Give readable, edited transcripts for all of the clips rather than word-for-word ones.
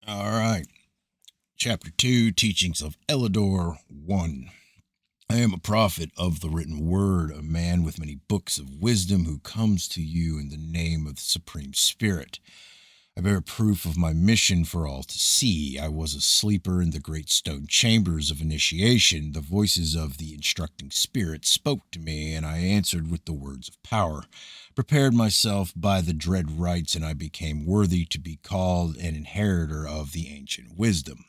All right. Chapter 2 Teachings of Elidor 1. I am a prophet of the written word, a man with many books of wisdom who comes to you in the name of the Supreme Spirit. I bear proof of my mission for all to see. I was a sleeper in the great stone chambers of initiation. The voices of the instructing spirit spoke to me, and I answered with the words of power. Prepared myself by the dread rites, and I became worthy to be called an inheritor of the ancient wisdom.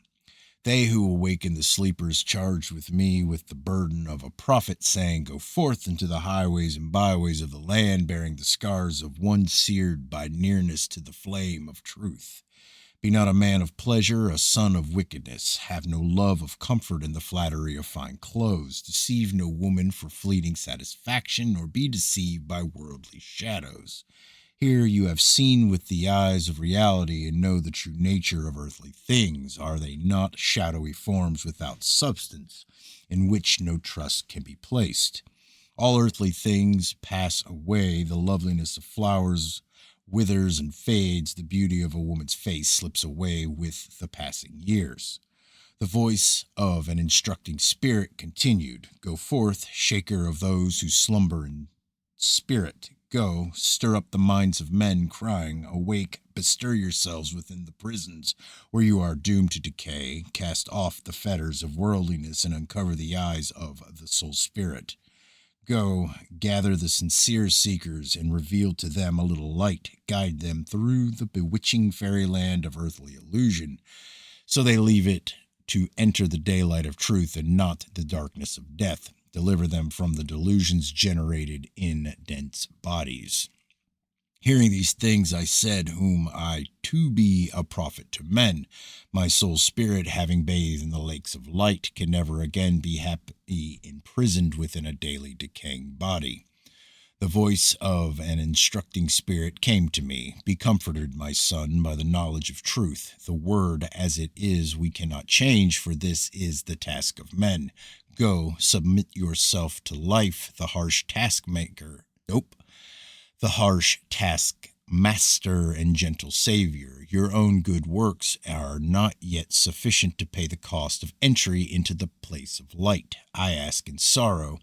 They who awaken the sleepers charged with me with the burden of a prophet, saying, Go forth into the highways and byways of the land, bearing the scars of one seared by nearness to the flame of truth. Be not a man of pleasure, a son of wickedness. Have no love of comfort in the flattery of fine clothes. Deceive no woman for fleeting satisfaction, nor be deceived by worldly shadows. Here you have seen with the eyes of reality and know the true nature of earthly things. Are they not shadowy forms without substance, in which no trust can be placed? All earthly things pass away. The loveliness of flowers withers and fades. The beauty of a woman's face slips away with the passing years. The voice of an instructing spirit continued, Go forth, shaker of those who slumber in spirit. Go, stir up the minds of men, crying, Awake, bestir yourselves within the prisons where you are doomed to decay. Cast off the fetters of worldliness and uncover the eyes of the soul spirit. Go, gather the sincere seekers and reveal to them a little light. Guide them through the bewitching fairyland of earthly illusion, so they leave it to enter the daylight of truth and not the darkness of death. Deliver them from the delusions generated in dense bodies. Hearing these things, I said, Whom I to be a prophet to men. My soul spirit, having bathed in the lakes of light, can never again be happy imprisoned within a daily decaying body. The voice of an instructing spirit came to me. Be comforted, my son, by the knowledge of truth. The word as it is we cannot change, for this is the task of men. Go, submit yourself to life, the harsh taskmaker. The harsh taskmaster and gentle savior. Your own good works are not yet sufficient to pay the cost of entry into the place of light. I ask in sorrow,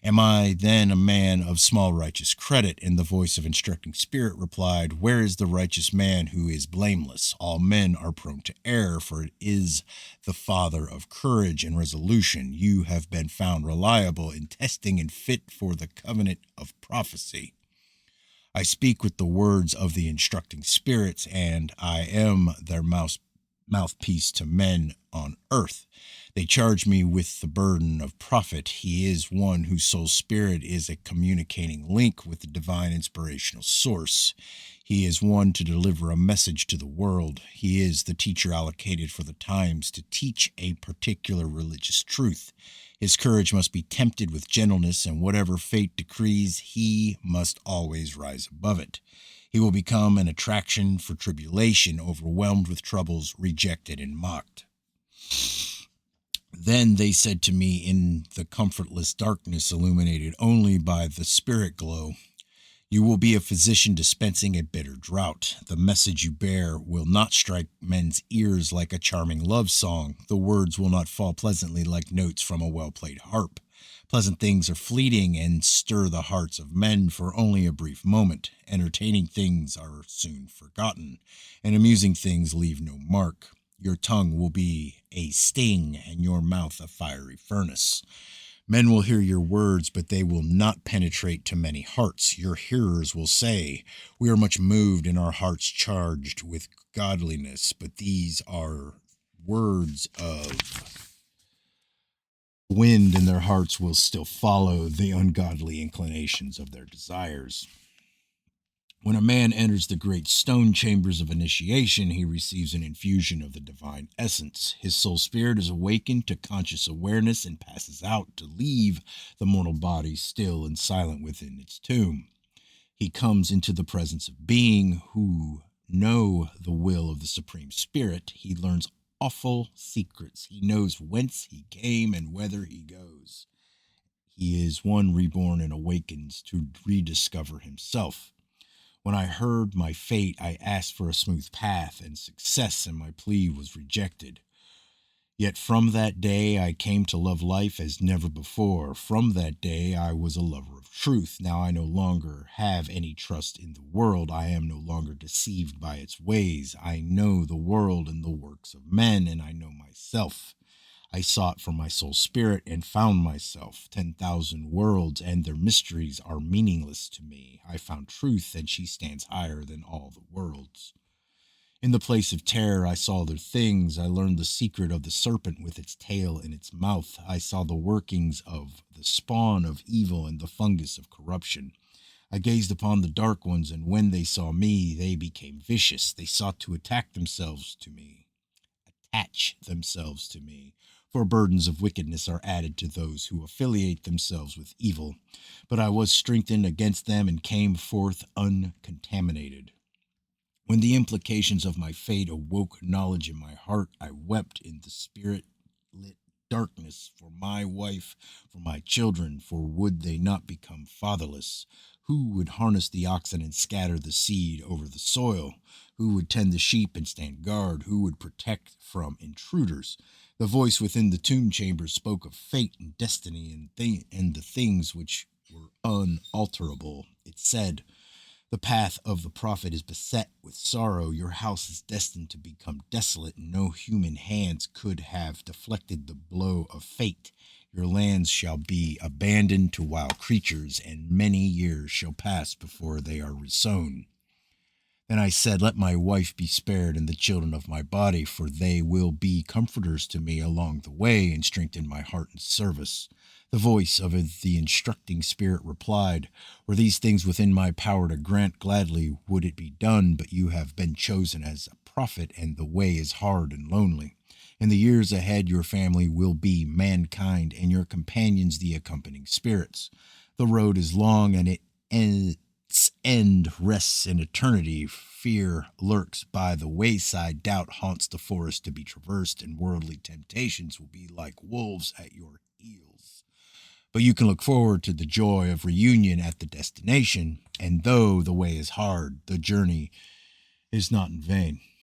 Am I then a man of small righteous credit? And the voice of instructing spirit replied, Where is the righteous man who is blameless? All men are prone to err, for it is the father of courage and resolution. You have been found reliable in testing and fit for the covenant of prophecy. I speak with the words of the instructing spirits, and I am their mouthpiece to men on earth. They charge me with the burden of prophet. He is one whose soul spirit is a communicating link with the divine inspirational source. He is one to deliver a message to the world. He is the teacher allocated for the times to teach a particular religious truth. His courage must be tempted with gentleness, and whatever fate decrees, he must always rise above it. He will become an attraction for tribulation, overwhelmed with troubles, rejected and mocked. Then they said to me in the comfortless darkness illuminated only by the spirit glow, You will be a physician dispensing a bitter drought. The message you bear will not strike men's ears like a charming love song. The words will not fall pleasantly like notes from a well-played harp. Pleasant things are fleeting and stir the hearts of men for only a brief moment. Entertaining things are soon forgotten, and amusing things leave no mark. Your tongue will be a sting, and your mouth a fiery furnace. Men will hear your words, but they will not penetrate to many hearts. Your hearers will say, We are much moved and our hearts charged with godliness, but these are words of wind, and their hearts will still follow the ungodly inclinations of their desires. When a man enters the great stone chambers of initiation, he receives an infusion of the divine essence. His soul spirit is awakened to conscious awareness and passes out to leave the mortal body still and silent within its tomb. He comes into the presence of being who know the will of the Supreme Spirit. He learns awful secrets. He knows whence he came and whither he goes. He is one reborn and awakens to rediscover himself. When I heard my fate, I asked for a smooth path and success, and my plea was rejected. Yet from that day I came to love life as never before. From that day I was a lover of truth. Now I no longer have any trust in the world. I am no longer deceived by its ways. I know the world and the works of men, and I know myself. I sought for my soul spirit and found myself. 10,000 worlds and their mysteries are meaningless to me. I found truth, and she stands higher than all the worlds. In the place of terror, I saw other things. I learned the secret of the serpent with its tail in its mouth. I saw the workings of the spawn of evil and the fungus of corruption. I gazed upon the dark ones, and when they saw me, they became vicious. They sought to attach themselves to me, for burdens of wickedness are added to those who affiliate themselves with evil. But I was strengthened against them and came forth uncontaminated. When the implications of my fate awoke knowledge in my heart, I wept in the spirit lit darkness for my wife, for my children, for would they not become fatherless? Who would harness the oxen and scatter the seed over the soil? Who would tend the sheep and stand guard? Who would protect from intruders? The voice within the tomb chamber spoke of fate and destiny and the things which were unalterable. It said, the path of the prophet is beset with sorrow. Your house is destined to become desolate, and no human hands could have deflected the blow of fate. Your lands shall be abandoned to wild creatures, and many years shall pass before they are resown. Then I said, let my wife be spared and the children of my body, for they will be comforters to me along the way and strengthen my heart in service. The voice of the instructing spirit replied, were these things within my power to grant, gladly would it be done, but you have been chosen as a prophet, and the way is hard and lonely. In the years ahead, your family will be mankind, and your companions the accompanying spirits. The road is long, and its end rests in eternity. Fear lurks by the wayside. Doubt haunts the forest to be traversed, and worldly temptations will be like wolves at your heels. But you can look forward to the joy of reunion at the destination, and though the way is hard, the journey is not in vain.